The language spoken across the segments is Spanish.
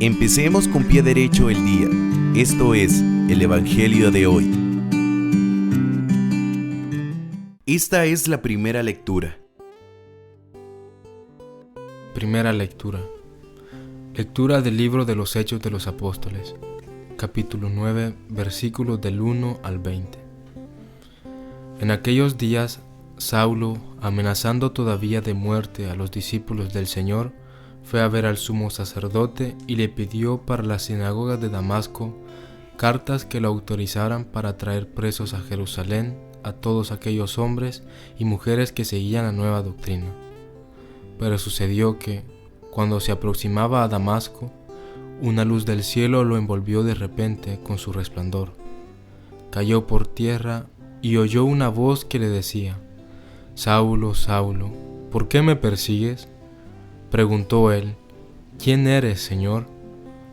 Empecemos con pie derecho el día. Esto es el Evangelio de hoy. Esta es la primera lectura. Primera lectura. Lectura del libro de los Hechos de los Apóstoles, capítulo 9, versículos del 1 al 20. En aquellos días, Saulo, amenazando todavía de muerte a los discípulos del Señor, fue a ver al sumo sacerdote y le pidió para la sinagoga de Damasco cartas que lo autorizaran para traer presos a Jerusalén a todos aquellos hombres y mujeres que seguían la nueva doctrina. Pero sucedió que, cuando se aproximaba a Damasco, una luz del cielo lo envolvió de repente con su resplandor. Cayó por tierra y oyó una voz que le decía: «Saulo, Saulo, ¿por qué me persigues?». Preguntó él: «¿Quién eres, Señor?».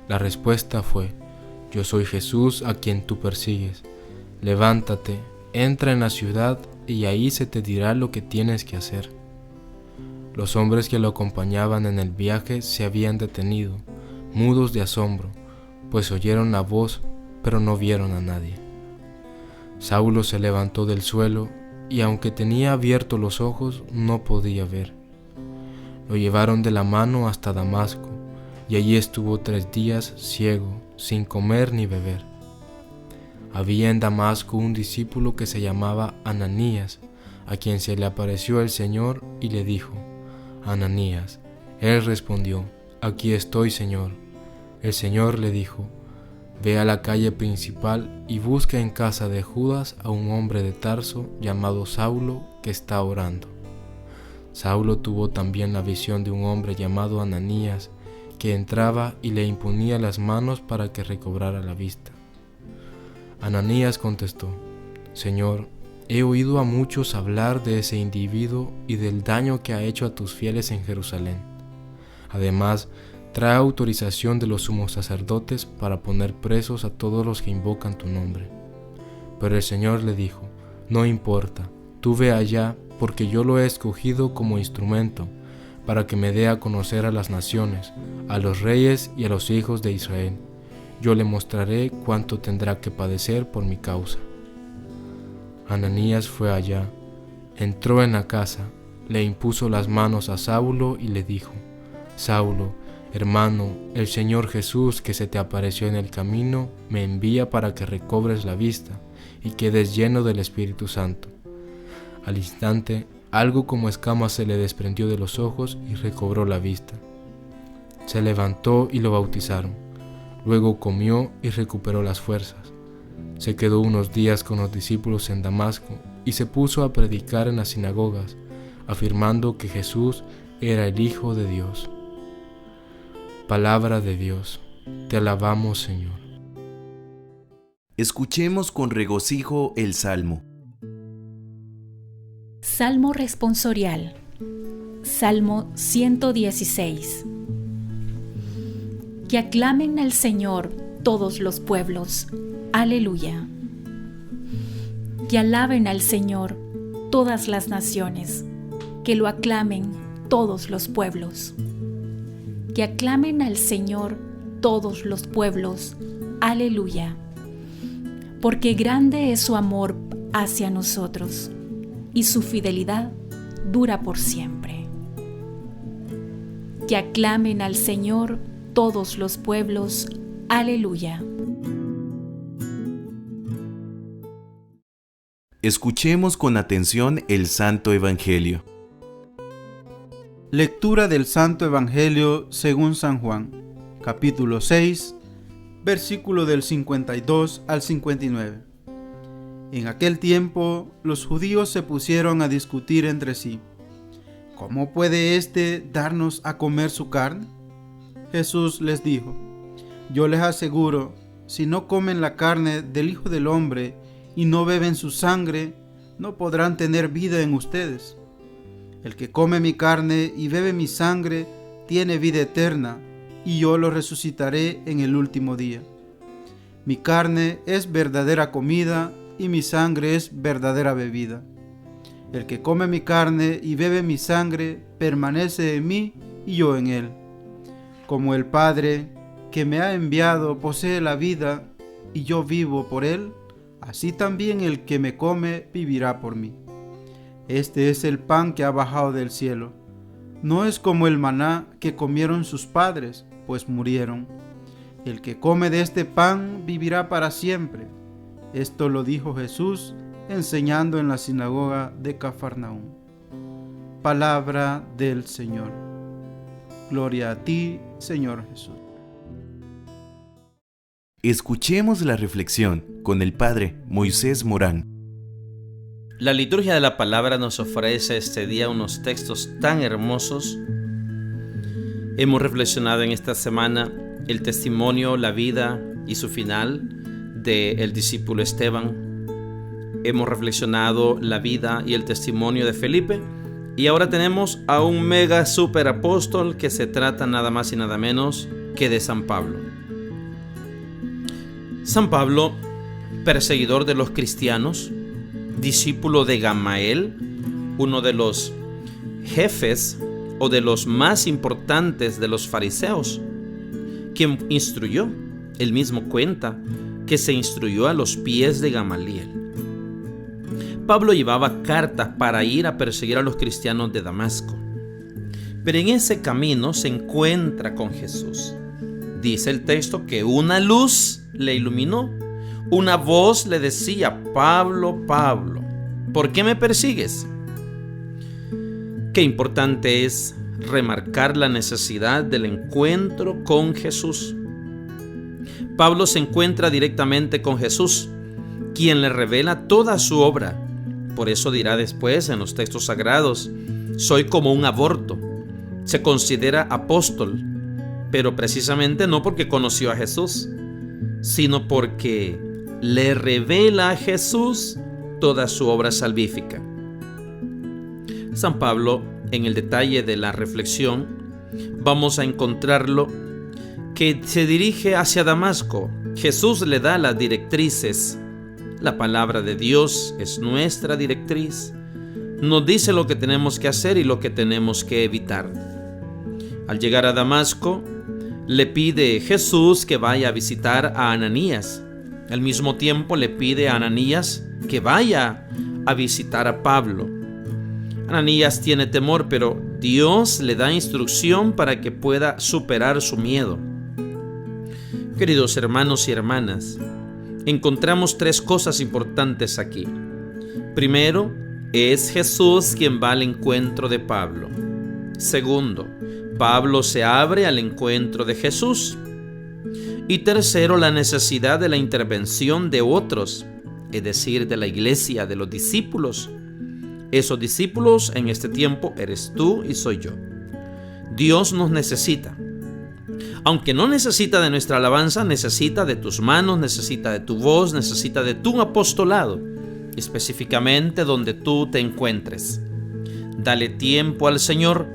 La respuesta fue: «Yo soy Jesús a quien tú persigues. Levántate, entra en la ciudad y ahí se te dirá lo que tienes que hacer». Los hombres que lo acompañaban en el viaje se habían detenido, mudos de asombro, pues oyeron la voz, pero no vieron a nadie. Saulo se levantó del suelo y aunque tenía abiertos los ojos, no podía ver. Lo llevaron de la mano hasta Damasco, y allí estuvo 3 días ciego, sin comer ni beber. Había en Damasco un discípulo que se llamaba Ananías, a quien se le apareció el Señor y le dijo: «Ananías». Él respondió: «Aquí estoy, Señor». El Señor le dijo: «Ve a la calle principal y busca en casa de Judas a un hombre de Tarso llamado Saulo que está orando». Saulo tuvo también la visión de un hombre llamado Ananías que entraba y le imponía las manos para que recobrara la vista. Ananías contestó: «Señor, he oído a muchos hablar de ese individuo y del daño que ha hecho a tus fieles en Jerusalén. Además, trae autorización de los sumos sacerdotes para poner presos a todos los que invocan tu nombre». Pero el Señor le dijo: «No importa, tú ve allá, porque yo lo he escogido como instrumento para que me dé a conocer a las naciones, a los reyes y a los hijos de Israel. Yo le mostraré cuánto tendrá que padecer por mi causa». Ananías fue allá, entró en la casa, le impuso las manos a Saulo y le dijo: «Saulo, hermano, el Señor Jesús que se te apareció en el camino me envía para que recobres la vista y quedes lleno del Espíritu Santo». Al instante, algo como escama se le desprendió de los ojos y recobró la vista. Se levantó y lo bautizaron. Luego comió y recuperó las fuerzas. Se quedó unos días con los discípulos en Damasco y se puso a predicar en las sinagogas, afirmando que Jesús era el Hijo de Dios. Palabra de Dios. Te alabamos, Señor. Escuchemos con regocijo el Salmo. Salmo responsorial. Salmo 116. Que aclamen al Señor todos los pueblos. Aleluya. Que alaben al Señor todas las naciones. Que lo aclamen todos los pueblos. Que aclamen al Señor todos los pueblos. Aleluya. Porque grande es su amor hacia nosotros, y su fidelidad dura por siempre. Que aclamen al Señor todos los pueblos. Aleluya. Escuchemos con atención el Santo Evangelio. Lectura del Santo Evangelio según San Juan, capítulo 6, versículo del 52 al 59. En aquel tiempo, los judíos se pusieron a discutir entre sí: ¿cómo puede éste darnos a comer su carne? Jesús les dijo: yo les aseguro, si no comen la carne del Hijo del Hombre y no beben su sangre, no podrán tener vida en ustedes. El que come mi carne y bebe mi sangre tiene vida eterna, y yo lo resucitaré en el último día. Mi carne es verdadera comida y mi sangre es verdadera bebida. El que come mi carne y bebe mi sangre permanece en mí y yo en él. Como el Padre que me ha enviado posee la vida y yo vivo por él, así también el que me come vivirá por mí. Este es el pan que ha bajado del cielo. No es como el maná que comieron sus padres, pues murieron. El que come de este pan vivirá para siempre. Esto lo dijo Jesús enseñando en la sinagoga de Cafarnaúm. Palabra del Señor. Gloria a ti, Señor Jesús. Escuchemos la reflexión con el Padre Moisés Morán. La liturgia de la palabra nos ofrece este día unos textos tan hermosos. Hemos reflexionado en esta semana el testimonio, la vida y su final del discípulo Esteban. Hemos reflexionado la vida y el testimonio de Felipe. Y ahora tenemos a un mega super apóstol que se trata nada más y nada menos que de San Pablo. San Pablo, perseguidor de los cristianos, discípulo de Gamaliel, uno de los jefes o de los más importantes de los fariseos, quien instruyó, él mismo cuenta, que se instruyó a los pies de Gamaliel. Pablo llevaba cartas para ir a perseguir a los cristianos de Damasco, pero en ese camino se encuentra con Jesús. Dice el texto que una luz le iluminó, una voz le decía: Pablo, Pablo, ¿por qué me persigues? Qué importante es remarcar la necesidad del encuentro con Jesús. Pablo se encuentra directamente con Jesús, quien le revela toda su obra. Por eso dirá después en los textos sagrados: soy como un aborto. Se considera apóstol, pero precisamente no porque conoció a Jesús, sino porque le revela a Jesús toda su obra salvífica. San Pablo, en el detalle de la reflexión, vamos a encontrarlo que se dirige hacia Damasco. Jesús le da las directrices. La palabra de Dios es nuestra directriz. Nos dice lo que tenemos que hacer y lo que tenemos que evitar. Al llegar a Damasco, le pide Jesús que vaya a visitar a Ananías. Al mismo tiempo le pide a Ananías que vaya a visitar a Pablo. Ananías tiene temor, pero Dios le da instrucción para que pueda superar su miedo. Queridos hermanos y hermanas, encontramos tres cosas importantes aquí. Primero, es Jesús quien va al encuentro de Pablo. Segundo, Pablo se abre al encuentro de Jesús. Y tercero, la necesidad de la intervención de otros, es decir, de la iglesia, de los discípulos. Esos discípulos en este tiempo eres tú y soy yo. Dios nos necesita. Aunque no necesita de nuestra alabanza, necesita de tus manos, necesita de tu voz, necesita de tu apostolado, específicamente donde tú te encuentres. Dale tiempo al Señor,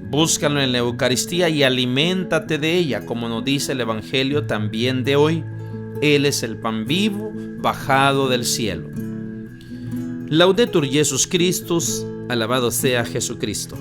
búscalo en la Eucaristía y aliméntate de ella, como nos dice el Evangelio también de hoy. Él es el pan vivo bajado del cielo. Laudetur Jesus Christus, alabado sea Jesucristo.